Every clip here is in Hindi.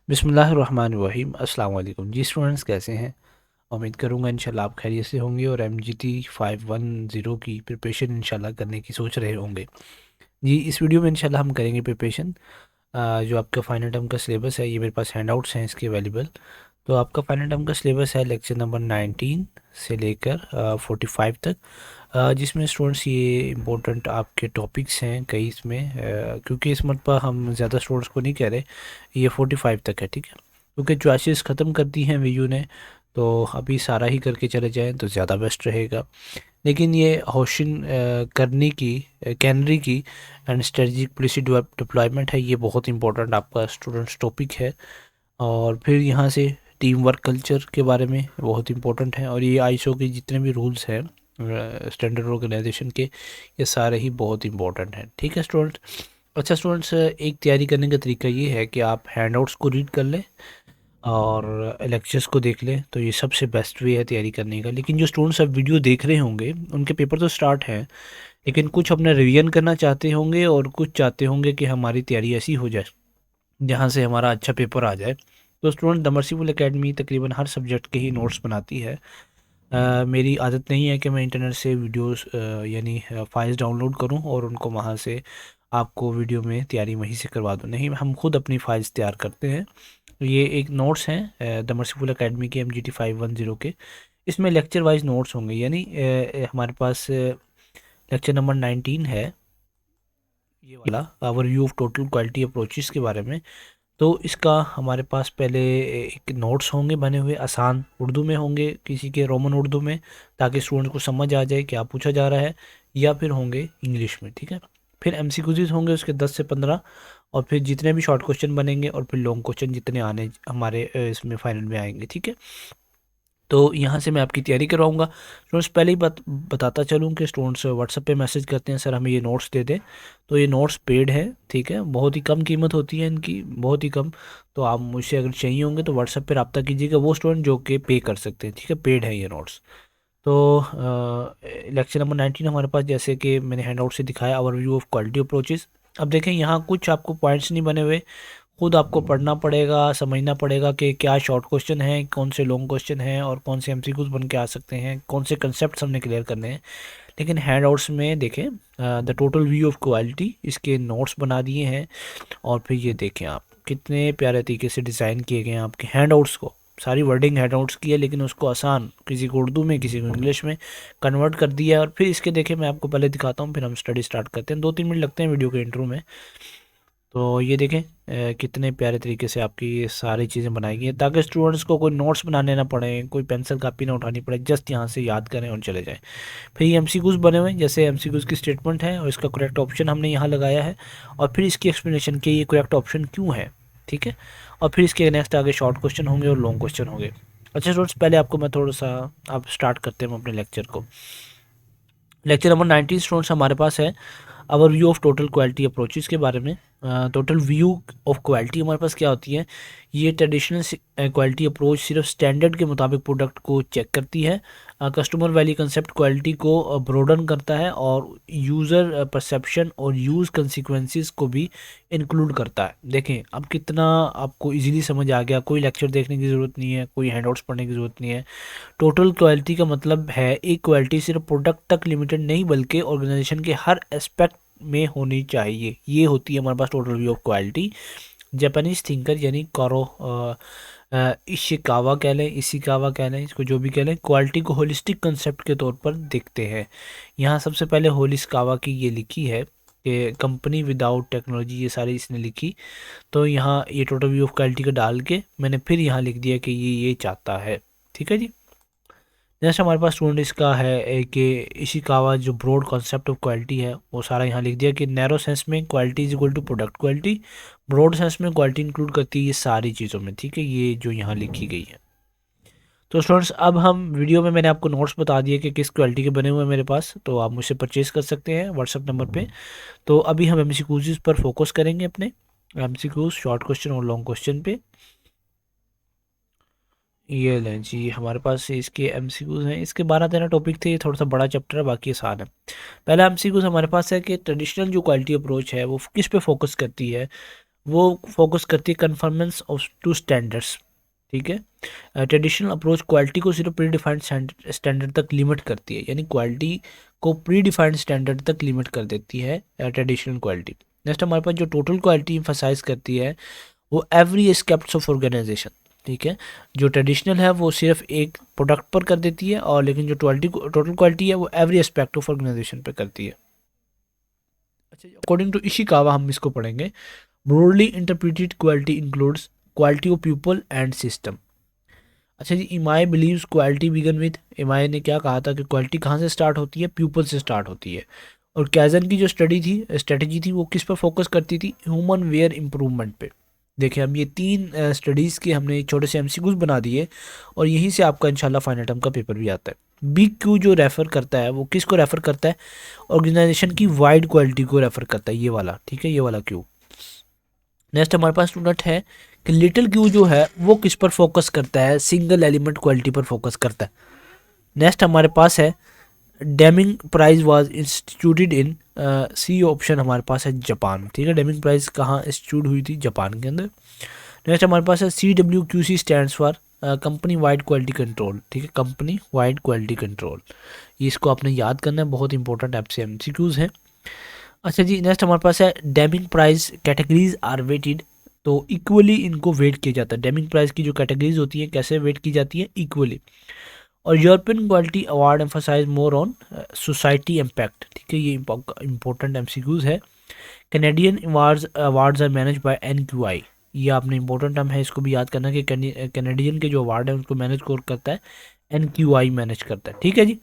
बिस्मिल्लाहिर्रहमानिर्रहीम। अस्सलाम वालेकुम जी स्टूडेंट्स, कैसे हैं? उम्मीद करूँगा इंशाल्लाह आप खैरियत से होंगे और MGT 510 की प्रिपरेशन इंशाल्लाह करने की सोच रहे होंगे। जी, इस वीडियो में इंशाल्लाह हम करेंगे प्रिपरेशन। जो आपका फाइनल टर्म का सिलेबस है, ये मेरे पास हैंडआउट्स हैं इसके अवेलेबल। तो आपका फाइनल टर्म का सिलेबस है लेक्चर नंबर 19 से लेकर 45 तक, जिसमें स्टूडेंट्स ये इम्पोर्टेंट आपके टॉपिक्स हैं कई इसमें, क्योंकि इस मरतबा हम ज़्यादा स्टूडेंट्स को नहीं कह रहे, ये 45 तक है, ठीक है। क्योंकि चॉइसेस ख़त्म कर दी हैं वीयू ने, तो अभी सारा ही करके चले जाएं तो ज़्यादा बेस्ट रहेगा। लेकिन ये होशिन करने की कैनरी की एंड स्ट्रेटजिक पॉलिसी डिप्लॉयमेंट है, ये बहुत इंपॉर्टेंट आपका स्टूडेंट्स टॉपिक है। और फिर यहाँ से टीम वर्क कल्चर के बारे में बहुत इंपॉर्टेंट है, और ये आईएसओ के जितने भी रूल्स हैं स्टैंडर्ड ऑर्गेनाइजेशन के, ये सारे ही बहुत इंपॉर्टेंट हैं, ठीक है स्टूडेंट्स। अच्छा स्टूडेंट्स, एक तैयारी करने का तरीका ये है कि आप हैंडआउट्स को रीड कर लें और लेक्चर्स को देख लें, तो ये सबसे बेस्ट वे है तैयारी करने का। लेकिन जो स्टूडेंट्स अब वीडियो देख रहे होंगे उनके पेपर तो स्टार्ट हैं, लेकिन कुछ अपना रिवीजन करना चाहते होंगे और कुछ चाहते होंगे कि हमारी तैयारी ऐसी हो जाए जहाँ से हमारा अच्छा पेपर आ जाए। तो स्टूडेंट, द मर्सीफुल एकेडमी तकरीबन हर सब्जेक्ट के ही नोट्स बनाती है। मेरी आदत नहीं है कि मैं इंटरनेट से वीडियोस यानी फाइल्स डाउनलोड करूं और उनको वहां से आपको वीडियो में तैयारी वहीं से करवा दूं। नहीं, हम खुद अपनी फाइल्स तैयार करते हैं। ये एक नोट्स हैं द मर्सीफुल एकेडमी के MGT 510 के। इसमें लेक्चर वाइज नोट्स होंगे, यानी हमारे पास लेक्चर नंबर 19 है ये वाला, our view of total quality approaches के बारे में। तो इसका हमारे पास पहले एक नोट्स होंगे बने हुए, आसान उर्दू में होंगे, किसी के रोमन उर्दू में, ताकि स्टूडेंट को समझ आ जाए क्या पूछा जा रहा है, या फिर होंगे इंग्लिश में, ठीक है। फिर MCQs होंगे उसके 10 से 15, और फिर जितने भी शॉर्ट क्वेश्चन बनेंगे और फिर लॉन्ग क्वेश्चन जितने आने हमारे इसमें फाइनल में आएंगे, ठीक है। तो यहाँ से मैं आपकी तैयारी करवाऊँगा। स्टूडेंट्स, पहले ही बताता चलूँ कि स्टूडेंट्स व्हाट्सएप पे मैसेज करते हैं, सर हमें ये नोट्स दे दें। तो ये नोट्स पेड है, ठीक है, बहुत ही कम कीमत होती है इनकी, बहुत ही कम। तो आप मुझसे अगर चाहिए होंगे तो व्हाट्सएप पे रब्ता कीजिएगा, वो स्टूडेंट जो कि पे कर सकते हैं, ठीक है, पेड है ये नोट्स। तो लेक्चर नंबर 19 हमारे पास, जैसे कि मैंने हैंडआउट से दिखाया, ओवरव्यू ऑफ क्वालिटी अप्रोचेस। अब देखें, यहाँ कुछ आपको पॉइंट्स नहीं बने हुए, खुद आपको पढ़ना पड़ेगा, समझना पड़ेगा कि क्या शॉर्ट क्वेश्चन है, कौन से लॉन्ग क्वेश्चन हैं, और कौन से MCQs बन के आ सकते हैं, कौन से कंसेप्ट हमने क्लियर करने हैं। लेकिन हैंडआउट्स में देखें, the total view of quality, इसके नोट्स बना दिए हैं। और फिर ये देखें आप, कितने प्यारे तरीके से डिज़ाइन किए गए हैं आपके हैंडआउट्स को। सारी वर्डिंग हैंडआउट्स की है, लेकिन उसको आसान, किसी को उर्दू में किसी को इंग्लिश में कन्वर्ट कर दिया है। और फिर इसके देखें, मैं आपको पहले दिखाता हूँ, फिर हम स्टडी स्टार्ट करते हैं। 2-3 मिनट लगते हैं वीडियो के इंट्रो में। तो ये देखें कितने प्यारे तरीके से आपकी ये सारी चीज़ें बनाई गई हैं, ताकि स्टूडेंट्स को कोई नोट्स बनाने ना पड़े, कोई पेंसिल कापी ना उठानी पड़े, जस्ट यहाँ से याद करें और चले जाएं। फिर ये MCQs बने हुए हैं, जैसे MCQs की स्टेटमेंट है और इसका करेक्ट ऑप्शन हमने यहाँ लगाया है, और फिर इसकी एक्सप्लेनेशन कि ये करेक्ट ऑप्शन क्यों है, ठीक है। और फिर इसके नेक्स्ट आगे शॉर्ट क्वेश्चन होंगे और लॉन्ग क्वेश्चन होंगे। अच्छा स्टूडेंट्स, पहले आपको मैं थोड़ा सा, आप स्टार्ट करते हैं अपने लेक्चर को। लेक्चर नंबर 19 स्टूडेंट्स हमारे पास है our view of total quality approaches के बारे में। टोटल व्यू ऑफ क्वालिटी हमारे पास क्या होती है? ये ट्रेडिशनल क्वालिटी अप्रोच सिर्फ स्टैंडर्ड के मुताबिक प्रोडक्ट को चेक करती है। कस्टमर वैल्यू कंसेप्ट क्वालिटी को ब्रोडन करता है, और यूज़र परसेप्शन और यूज़ कंसिक्वेंसेस को भी इंक्लूड करता है। देखें अब कितना आपको इजीली समझ आ गया, कोई लेक्चर देखने की ज़रूरत नहीं है, कोई हैंडआउट्स पढ़ने की ज़रूरत नहीं है। टोटल क्वालिटी का मतलब है एक क्वालिटी सिर्फ प्रोडक्ट तक लिमिटेड नहीं, बल्कि ऑर्गेनाइजेशन के हर एस्पेक्ट में होनी चाहिए। ये होती है हमारे पास total view of quality. Japanese thinker यानी कारो इशिकावा कह लें, इशिकावा कह लें, इसको जो भी कह लें, क्वालिटी को होलिस्टिक कंसेप्ट के तौर पर देखते हैं। यहाँ सबसे पहले होलिस्कावा की ये लिखी है कि कंपनी विदाउट टेक्नोलॉजी, ये सारी इसने लिखी। तो यहाँ ये टोटल व्यू ऑफ क्वालिटी का डाल के मैंने फिर यहाँ लिख दिया कि ये चाहता है, ठीक है जी। नेक्स्ट हमारे पास स्टूडेंट इसका है कि इशिकावा जो ब्रॉड कॉन्सेप्ट ऑफ क्वालिटी है वो सारा यहाँ लिख दिया कि नैरो सेंस में quality is equal to product quality, broad sense में क्वालिटी इंक्लूड करती है ये सारी चीज़ों में, ठीक है, ये जो यहाँ लिखी गई है। तो स्टूडेंट्स, अब हम वीडियो में मैंने आपको नोट्स बता दिए कि किस क्वालिटी के बने हुए हैं मेरे पास, तो आप मुझसे परचेज कर सकते हैं व्हाट्सएप नंबर पे। तो अभी हम MCQs पर फोकस करेंगे, अपने MCQs शॉर्ट क्वेश्चन और लॉन्ग क्वेश्चन पे। ये लें जी, हमारे पास इसके MCQs हैं, इसके 12-13 टॉपिक थे, ये थोड़ा सा बड़ा चैप्टर है, बाकी आसान है। पहला MCQs हमारे पास है कि ट्रेडिशनल जो क्वालिटी अप्रोच है वो किस पे फोकस करती है। वो फोकस करती है कन्फर्मेंस ऑफ टू स्टैंडर्ड्स, ठीक है। ट्रेडिशनल अप्रोच क्वालिटी को सिर्फ प्री डिफाइंड स्टैंडर्ड तक लिमिट करती है, यानी क्वालिटी को प्री डिफाइंड स्टैंडर्ड तक लिमिट कर देती है ट्रेडिशनल क्वालिटी। नेक्स्ट हमारे पास जो टोटल क्वालिटी एम्फसाइज करती है वो एवरी एस्पेक्ट्स ऑफ ऑर्गेनाइजेशन, ठीक है। जो ट्रेडिशनल है वो सिर्फ एक प्रोडक्ट पर कर देती है, और लेकिन जो टोटल क्वालिटी है वो एवरी एस्पेक्ट ऑफ ऑर्गेनाइजेशन पे करती है। अच्छा, अकॉर्डिंग टू इशिकावा हम इसको पढ़ेंगे। Broadly interpreted quality includes quality of people and system. अच्छा जी, इमाई बिलीव्स क्वालिटी बिगन विद, इमाई ने क्या कहा था कि क्वालिटी कहाँ से स्टार्ट होती है, पीपल से स्टार्ट होती है। और कैजन की जो स्ट्रेटजी थी वो किस पर फोकस करती थी, ह्यूमन वेयर इम्प्रूवमेंट पे। देखिए हम ये तीन स्टडीज़ के हमने छोटे से एमसीक्यूज बना दिए, और यहीं से आपका इंशाल्लाह फाइनल टर्म का पेपर भी आता है। बिग क्यू जो रेफ़र करता है वो किस को रेफ़र करता है, ऑर्गेनाइजेशन की वाइड क्वालिटी को रेफ़र करता है, ये वाला, ठीक है, ये वाला क्यू। नेक्स्ट हमारे पास स्टूडेंट है कि लिटिल क्यू जो है वो किस पर फोकस करता है, सिंगल एलिमेंट क्वालिटी पर फोकस करता है। नेक्स्ट हमारे पास है Deming prize was instituted in, C option हमारे पास है जापान, ठीक है। डेमिंग प्राइज कहाँ इंस्टीट्यूट हुई थी, जापान के अंदर। नेक्स्ट हमारे पास है CWQC stands for company wide quality control, ठीक है, कंपनी वाइड क्वालिटी कंट्रोल। ये इसको आपने याद करना है, बहुत इंपॉर्टेंट आपसे MCQs हैं। अच्छा जी, नेक्स्ट हमारे पास है Deming price categories are weighted, तो इक्वली इनको वेट किया जाता है। डेमिंग प्राइस की जो कैटेगरीज होती हैं कैसे वेट की जाती है, इक्वली। और European quality award emphasize more on society impact, ठीक है, ये इंपॉर्टेंट MCQs है। Canadian awards are manage by NQI, ये आपने इंपॉर्टेंट टर्म है, इसको भी याद करना कि कैनेडियन के जो अवार्ड है उसको मैनेज कौन करता है, NQI मैनेज करता है, ठीक है जी।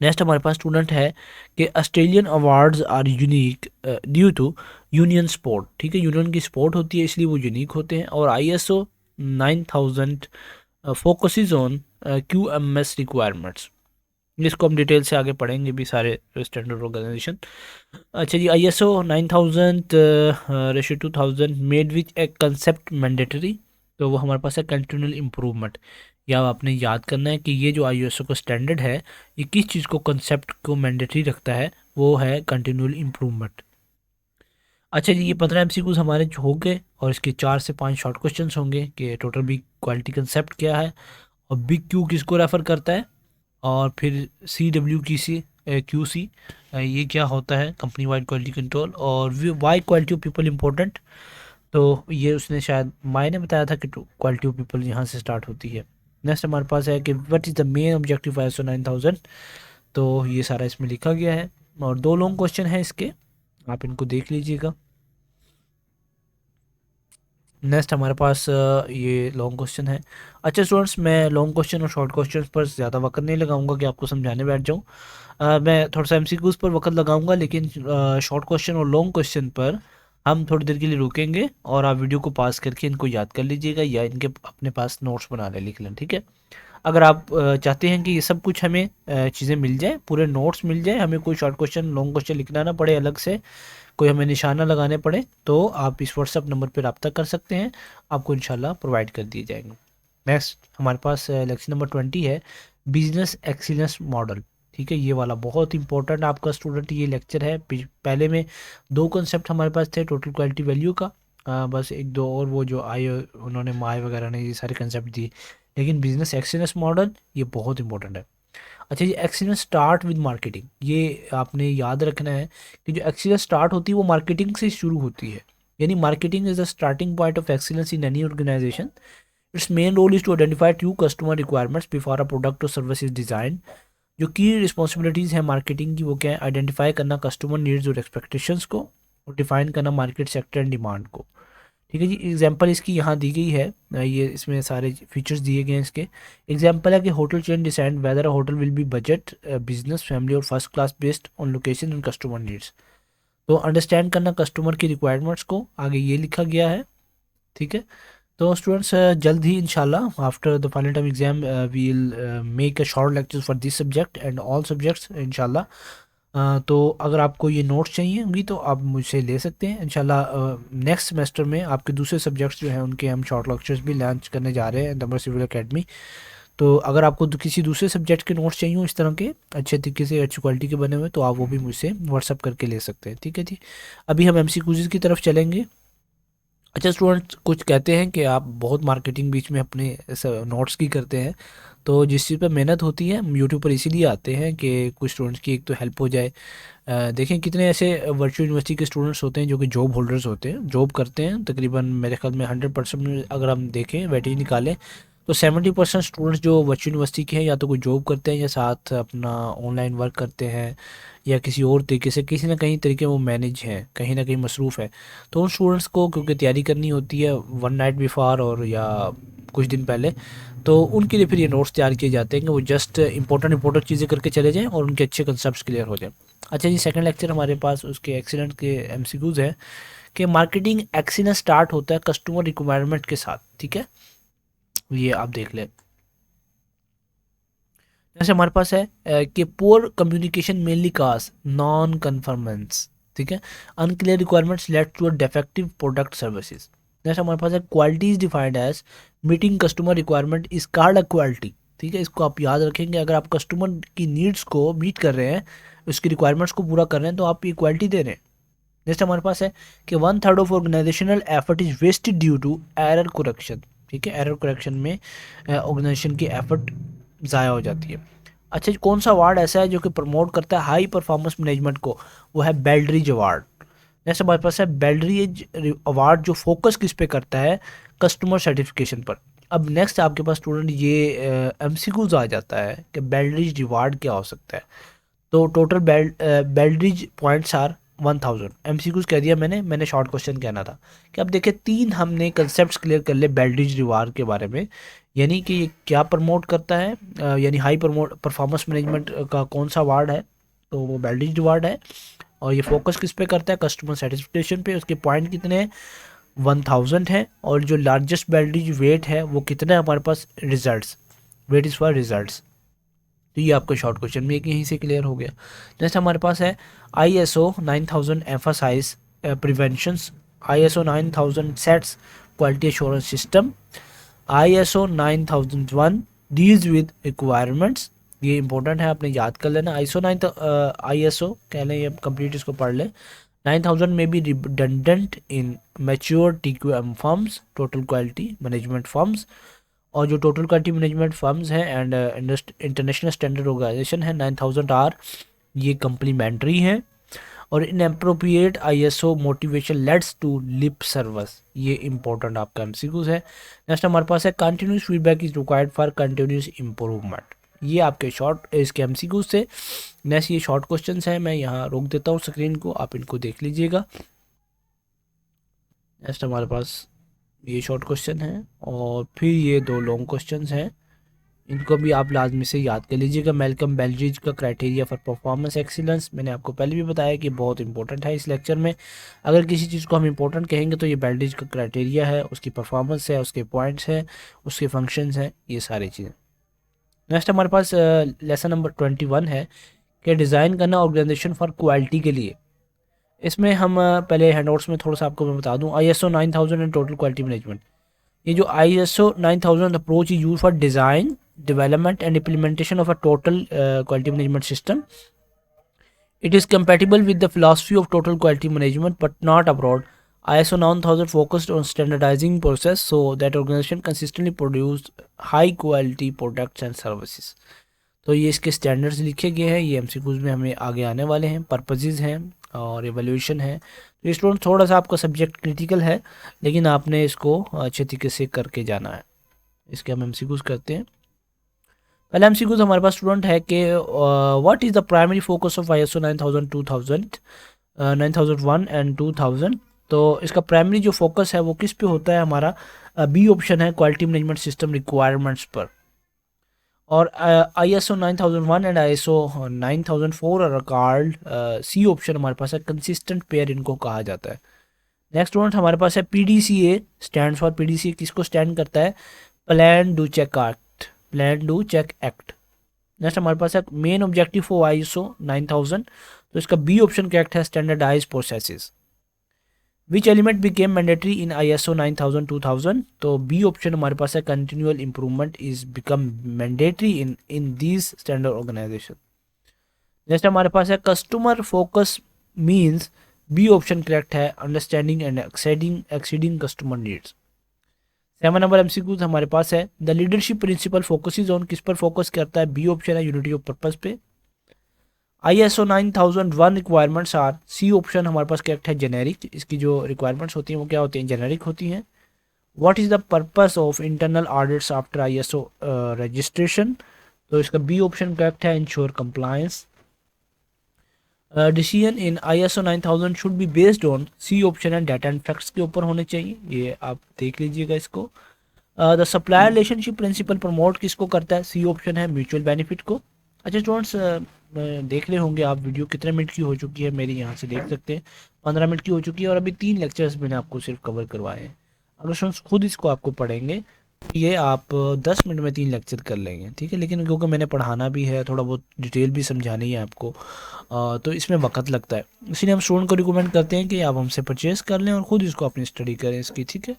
नेक्स्ट हमारे पास स्टूडेंट है कि Australian awards are unique due to union support, ठीक है, यूनियन की स्पोर्ट होती है इसलिए वो यूनिक होते हैं। और ISO 9000 focuses on QMS requirements, जिसको हम डिटेल से आगे पढ़ेंगे भी सारे स्टैंडर्ड ऑर्गेनाइजेशन। अच्छा जी, ISO 9000 रेशो 2000 मेड विच ए कंसेप्ट मैंडेटरी, तो वो हमारे पास है कंटिन्यूअल इम्प्रूवमेंट। या आपने याद करना है कि ये जो ISO का स्टैंडर्ड है ये किस चीज़ को, कंसेप्ट को मैंडेटरी रखता है, वो है कंटिन्यूअल इम्प्रूवमेंट। अच्छा जी, ये 15 MCQs हमारे जो हो गए, और इसके 4 से 5 शॉर्ट क्वेश्चंस होंगे कि टोटल बिग क्वालिटी कंसेप्ट क्या है, और बिग क्यू किसको रेफ़र करता है, और फिर CWQC ये क्या होता है, कंपनी वाइड क्वालिटी कंट्रोल, और why quality of people important, तो ये उसने शायद मायने बताया था कि क्वालिटी ऑफ पीपल यहाँ से स्टार्ट होती है। नेक्स्ट हमारे पास है कि what is the main objective ISO 9000, तो ये सारा इसमें लिखा गया है, और 2 लॉन्ग क्वेश्चन है इसके, आप इनको देख लीजिएगा। नेक्स्ट हमारे पास ये लॉन्ग क्वेश्चन है। अच्छा स्टूडेंट्स, मैं लॉन्ग क्वेश्चन और शॉर्ट क्वेश्चन पर ज़्यादा वक्त नहीं लगाऊंगा कि आपको समझाने बैठ जाऊं। मैं थोड़ा सा MCQs पर वक्त लगाऊंगा, लेकिन शॉर्ट क्वेश्चन और लॉन्ग क्वेश्चन पर हम थोड़ी देर के लिए रुकेंगे, और आप वीडियो को पास करके इनको याद कर लीजिएगा, या इनके अपने पास नोट्स बना लें, लिख लें, ठीक है। अगर आप चाहते हैं कि ये सब कुछ हमें चीज़ें मिल जाए, पूरे नोट्स मिल जाए, हमें कोई शॉर्ट क्वेश्चन लॉन्ग क्वेश्चन लिखना ना पड़े अलग से, कोई हमें निशाना लगाने पड़े, तो आप इस व्हाट्सअप नंबर पर रब्ता कर सकते हैं, आपको इंशाल्लाह प्रोवाइड कर दिए जाएंगे। नेक्स्ट हमारे पास लेक्चर नंबर 20 है बिजनेस एक्सीलेंस मॉडल, ठीक है, ये वाला बहुत इंपॉर्टेंट आपका स्टूडेंट ये लेक्चर है। पहले में 2 कंसेप्ट हमारे पास थे टोटल क्वालिटी वैल्यू का, बस 1-2 और वो जो आए उन्होंने माए वगैरह ने ये सारे कंसेप्ट दिए, लेकिन बिजनेस एक्सीलेंस मॉडल ये बहुत इंपॉर्टेंट है। अच्छा जी, एक्सीलेंस स्टार्ट विद मार्केटिंग, ये आपने याद रखना है कि जो एक्सीलेंस स्टार्ट होती है वो मार्केटिंग से शुरू होती है, यानी marketing is the starting point of excellence in any organization. Its main role is to identify true customer requirements before a product और सर्विस इज डिजाइन। जो की रिस्पॉन्सिबिलिटीज़ हैं मार्केटिंग की वो क्या है, आइडेंटिफाई करना कस्टमर नीड्स और एक्सपेक्टेशंस को, और डिफाइन करना मार्केट सेक्टर एंड डिमांड को, ठीक है जी। एग्जांपल इसकी यहाँ दी गई है, ये इसमें सारे फीचर्स दिए गए हैं इसके। एग्जांपल है कि hotel chain decide whether a hotel will be budget, business, family और first class based on location and customer needs. तो अंडरस्टैंड करना कस्टमर की रिक्वायरमेंट्स को, आगे ये लिखा गया है, ठीक है। तो स्टूडेंट्स जल्द ही इंशाल्लाह after the final term exam we will make a short lecture for this subject and all subjects इंशाल्लाह। तो अगर आपको ये नोट्स चाहिए होंगी तो आप मुझसे ले सकते हैं इंशाल्लाह। नेक्स्ट सेमेस्टर में आपके दूसरे सब्जेक्ट्स जो हैं उनके हम शॉर्ट लेक्चर्स भी लॉन्च करने जा रहे हैं नंबर सिविल एकेडमी। तो अगर आपको किसी दूसरे सब्जेक्ट के नोट्स चाहिए हो इस तरह के अच्छे तरीके से अच्छी क्वालिटी के बने हुए, तो आप वो भी मुझसे व्हाट्सअप करके ले सकते हैं, ठीक है जी। अभी हम MCQs की तरफ चलेंगे। अच्छा स्टूडेंट्स, कुछ कहते हैं कि आप बहुत मार्केटिंग बीच में अपने नोट्स की करते हैं, तो जिस चीज़ पर मेहनत होती है हम यूट्यूब पर इसीलिए आते हैं कि कुछ स्टूडेंट्स की एक तो हेल्प हो जाए। देखें कितने ऐसे वर्चुअल यूनिवर्सिटी के स्टूडेंट्स होते हैं जो कि जॉब होल्डर्स होते हैं, जॉब करते हैं, तकरीबन मेरे ख्याल में 100% में अगर हम देखें वेटेज निकालें तो 70% स्टूडेंट्स जो वर्चुअल यूनिवर्सिटी के हैं या तो कोई जॉब करते हैं या साथ अपना ऑनलाइन वर्क करते हैं या किसी और तरीके से किसी ना कहीं तरीके वो मैनेज हैं, कहीं ना कहीं मसरूफ़ है। तो उन स्टूडेंट्स को क्योंकि तैयारी करनी होती है वन नाइट बिफोर और या कुछ दिन पहले, तो उनके लिए फिर ये नोट्स तैयार किए जाते हैं कि वो जस्ट इंपॉर्टेंट चीज़ें करके चले जाएं और उनके अच्छे कंसेप्ट क्लियर हो जाएं। अच्छा जी, सेकंड लेक्चर हमारे पास उसके एक्सीलेंट के एमसीक्यूज़ हैं कि मार्केटिंग एक्सीलेंस स्टार्ट होता है कस्टमर रिक्वायरमेंट के साथ। ठीक है, ये आप देख लें। जैसे हमारे पास है कि poor communication mainly cause non conformance. ठीक है, unclear requirements led to a defective product services. जैसे हमारे पास है quality is defined as meeting customer requirement is called a quality. ठीक है, इसको आप याद रखेंगे, अगर आप कस्टमर की नीड्स को मीट कर रहे हैं, उसकी रिक्वायरमेंट्स को पूरा कर रहे हैं, तो आप ये क्वालिटी दे रहे हैं। जैसे हमारे पास है कि 1/3 of organizational effort is wasted due to error correction. ठीक है, एरर करेक्शन में ऑर्गेनाइजेशन की एफर्ट ज़ाया हो जाती है। अच्छा, कौन सा अवार्ड ऐसा है जो कि प्रमोट करता है हाई परफॉर्मेंस मैनेजमेंट को? वो है बेल्ड्रीज अवार्ड। जैसे हमारे पास है बेल्ड्रीज अवार्ड जो फोकस किस पे करता है? कस्टमर सर्टिफिकेशन पर। अब नेक्स्ट आपके पास स्टूडेंट ये एमसीक्यूज आ जाता है कि बेल्ड्रीज रिवार्ड क्या हो सकता है। तो टोटल बेल्ड्रीज पॉइंट्स आर 1000। एमसीक्यूज कह दिया मैंने शॉर्ट क्वेश्चन कहना था कि अब देखिए तीन हमने कंसेप्ट क्लियर कर ले बेल्ड्रीज रिवार्ड के बारे में, यानी कि ये क्या प्रमोट करता है, यानी हाई परफॉर्मेंस मैनेजमेंट का कौन सा अवार्ड है, तो वो बेल्ड्रीज अवार्ड है। और ये फोकस किस पे करता है? कस्टमर सेटिस्फेक्शन पे। उसके पॉइंट कितने हैं? 1000 है। और जो लार्जेस्ट बेल्ड्रीज वेट है वो कितना है हमारे पास? Results, wait is for results. तो ये आपका शॉर्ट क्वेश्चन भी एक यहीं से क्लियर हो गया। नेक्स्ट हमारे पास है ISO 9000 emphasise preventions. ISO 9000 sets quality assurance system. ISO 9001 deals with requirements. ये इंपॉर्टेंट है, आपने याद कर लेना। ISO कह लें, ये कंप्लीट इसको पढ़ लें। 9000 में भी redundant in mature TQM firms, total quality management firms. और जो टोटल क्वालिटी मैनेजमेंट फर्म्स हैं एंड इंटरनेशनल स्टैंडर्ड ऑर्गेनाइजेशन है 9000 आर, ये कम्प्लीमेंट्री हैं। और inappropriate ISO motivation leads to lip service, ये इंपॉर्टेंट आपका एमसीक्यूज है। नेक्स्ट हमारे पास है continuous feedback is required for continuous improvement. ये आपके शॉर्ट इसके एमसीक्यूज थे। नेक्स्ट ये शॉर्ट क्वेश्चंस हैं, मैं यहाँ रोक देता हूँ स्क्रीन को, आप इनको देख लीजिएगा। नेक्स्ट हमारे पास ये शॉर्ट क्वेश्चन है और फिर ये दो लॉन्ग क्वेश्चंस हैं, इनको भी आप लाजमी से याद कर लीजिएगा। मेलकम बेल्ड्रिज का क्राइटेरिया फॉर परफॉर्मेंस एक्सीलेंस, मैंने आपको पहले भी बताया कि बहुत इंपॉर्टेंट है इस लेक्चर में। अगर किसी चीज़ को हम इंपॉर्टेंट कहेंगे तो ये बेल्ड्रिज का क्राइटेरिया है, उसकी परफॉर्मेंस है, उसके पॉइंट्स हैं, उसके फंक्शंस हैं, ये सारी चीज़ें। नेक्स्ट हमारे पास लेसन नंबर 21 है कि डिज़ाइन करना ऑर्गेनाइजेशन फॉर क्वालिटी के लिए। इसमें हम पहले हैंडआउट्स में थोड़ा सा आपको मैं बता दूं, ISO 9000 and total quality management. ये जो ISO 9000 approach is use for design development and implementation of a total quality management system. It is compatible with the philosophy of total quality management but not abroad. ISO 9000 focused on standardizing process so that organization consistently produce high quality products and services. तो ये इसके स्टैंडर्ड्स लिखे गए हैं, ये एमसीक्यूज में हमें आगे आने वाले हैं, पर्पजेज हैं और एवेल्यूशन है। तो स्टूडेंट थोड़ा सा आपका सब्जेक्ट क्रिटिकल है, लेकिन आपने इसको अच्छे तरीके से करके जाना है। इसके हम एमसीक्यूज करते हैं। पहला एमसीक्यूज हमारे पास स्टूडेंट है कि what is the primary focus of ISO 9000 2000 9001 and 2000। तो इसका प्राइमरी जो फोकस है वो किस पे होता है? हमारा बी ऑप्शन है, क्वालिटी मैनेजमेंट सिस्टम रिक्वायरमेंट्स पर। और ISO 9001 एंड ISO 9004 are called, C option हमारे पास है, कंसिस्टेंट पेयर इनको कहा जाता है। नेक्स्ट स्टूडेंट हमारे पास है PDCA स्टैंड फॉर, PDCA किसको स्टैंड करता है? Plan do check act, plan do check act. Next हमारे पास है मेन ऑब्जेक्टिव फॉर ISO 9000, तो इसका बी ऑप्शन करेक्ट है, standardise processes. Which element became mandatory in ISO 9000 2000, तो बी ऑप्शन हमारे पास है, continual improvement is become mandatory in these standard organisation. Next हमारे पास है customer focus means B option correct है, understanding and exceeding customer needs. 7 नंबर एमसीक्यूज हमारे पास है, the leadership principle focuses on, किस पर फोकस करता है, बी ऑप्शन है यूनिटी ऑफ पर्पस पे। ISO 9001 requirements are, C option हमारे पास करेक्ट है, जेनेरिक, इसकी जो रिक्वायरमेंट्स होती हैं वो क्या होती हैं, जेनेरिक होती हैं। What is the purpose of internal audits after ISO registration, तो इसका बी ऑप्शन करेक्ट है, ensure compliance. Decision in ISO 9000 should be based on, C option है, डाटा एंड फैक्ट्स के ऊपर होने चाहिए, ये आप देख लीजिएगा इसको। The supplier relationship principle promote किसको करता है, सी ऑप्शन है, म्यूचुअल बेनिफिट को। अच्छा स्टूडेंट्स, देख रहे होंगे आप वीडियो कितने मिनट की हो चुकी है मेरी, यहाँ से देख सकते हैं 15 मिनट की हो चुकी है, और अभी 3 लेक्चर्स मैंने आपको सिर्फ कवर करवाए हैं। अगर स्टूडेंट्स खुद इसको आपको पढ़ेंगे तो ये आप 10 मिनट में 3 लेक्चर कर लेंगे, ठीक है। लेकिन क्योंकि मैंने पढ़ाना भी है, थोड़ा बहुत डिटेल भी समझानी है आपको, तो इसमें वक्त लगता है, इसलिए हम स्टूडेंट को रिकमेंड करते हैं कि आप हमसे परचेज़ कर लें और ख़ुद इसको अपनी स्टडी करें इसकी, ठीक है।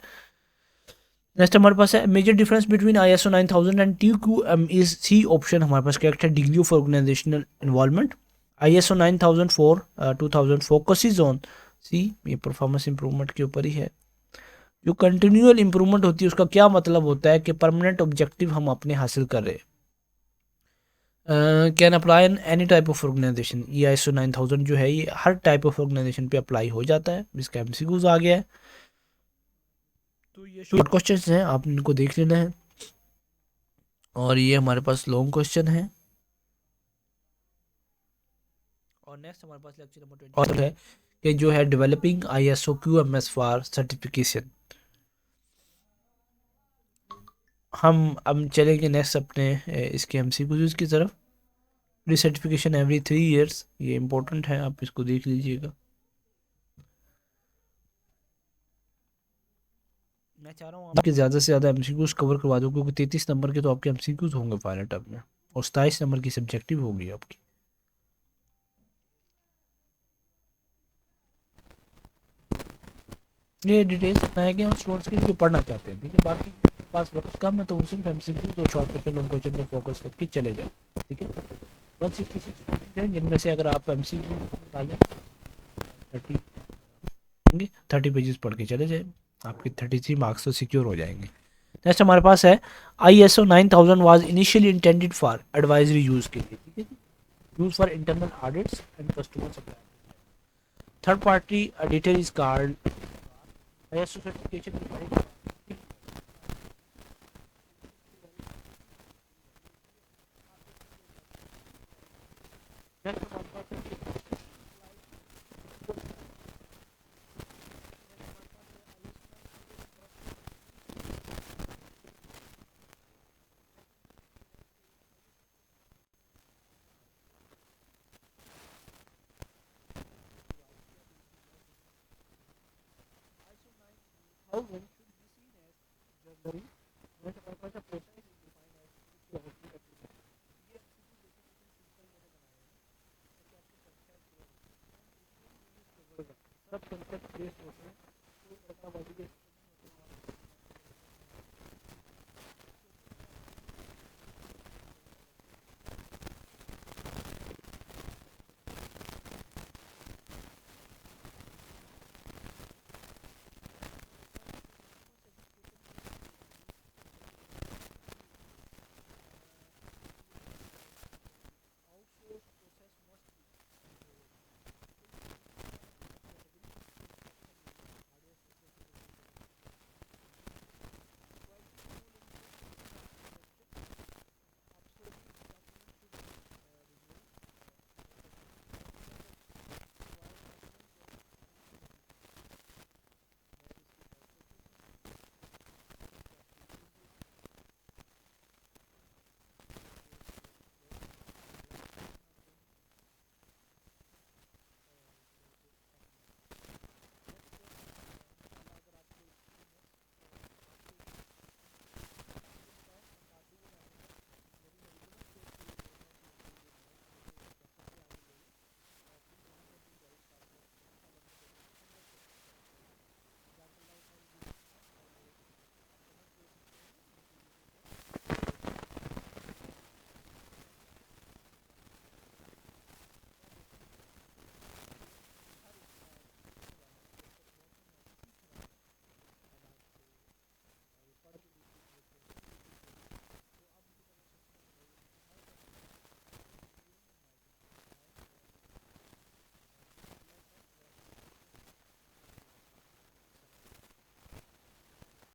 नेक्स्ट हमारे पास है, major difference between ISO 9000 and TQM is, C option हमारे पास करेक्ट है, degree of organisational involvement. ISO 9004 2000 focuses on, C, ये परफॉर्मेंस इंप्रूवमेंट के ऊपर ही है। जो कंटिन्यूअल इंप्रूवमेंट होती है उसका क्या मतलब होता है कि परमानेंट ऑब्जेक्टिव हम अपने हासिल कर रहे हैं। Can apply in any type of organization, ये ISO 9000 जो है ये हर टाइप ऑफ ऑर्गेनाइजेशन पे अप्लाई हो जाता है, इसका MCQs आ गया है। तो ये शॉर्ट क्वेश्चन हैं, आप इनको देख लेना है। और ये हमारे पास लॉन्ग क्वेश्चन है। और नेक्स्ट हमारे पास लेक्चर नंबर 20 और है कि जो है developing ISO QMS for certification. हम अब चलेंगे नेक्स्ट अपने इसके MCQs की तरफ। प्री सर्टिफिकेशन एवरी 3 इयर्स, ये इंपॉर्टेंट है, आप इसको देख लीजिएगा। मैं चाह रहा हूँ आपके ज़्यादा से ज़्यादा MCQs कवर करवा दूँ, क्योंकि 33 नंबर के तो आपके MCQs होंगे फाइनल टर्म में, और 27 नंबर की सब्जेक्टिव होगी आपकी। ये डिटेल्स बताया गया स्टूडेंट्स के लिए पढ़ना चाहते हैं, ठीक है। बाकी पास वक्त कम है तो उसी MCQ तो शॉर्ट क्वेश्चन लॉन्ग क्वेश्चन पर फोकस करके चले जाए, ठीक है। 166 हैं जिनमें से अगर आप MCQ निकालें 30 पेजेस पढ़ के चले जाए, आपके 33 मार्क्स तो सिक्योर हो जाएंगे। नेक्स्ट हमारे पास है, ISO 9000 was initially intended for advisory use के लिए, ठीक है, use for internal audits and customer supply. Third party auditor is called ISO certification. How one should be seen as journal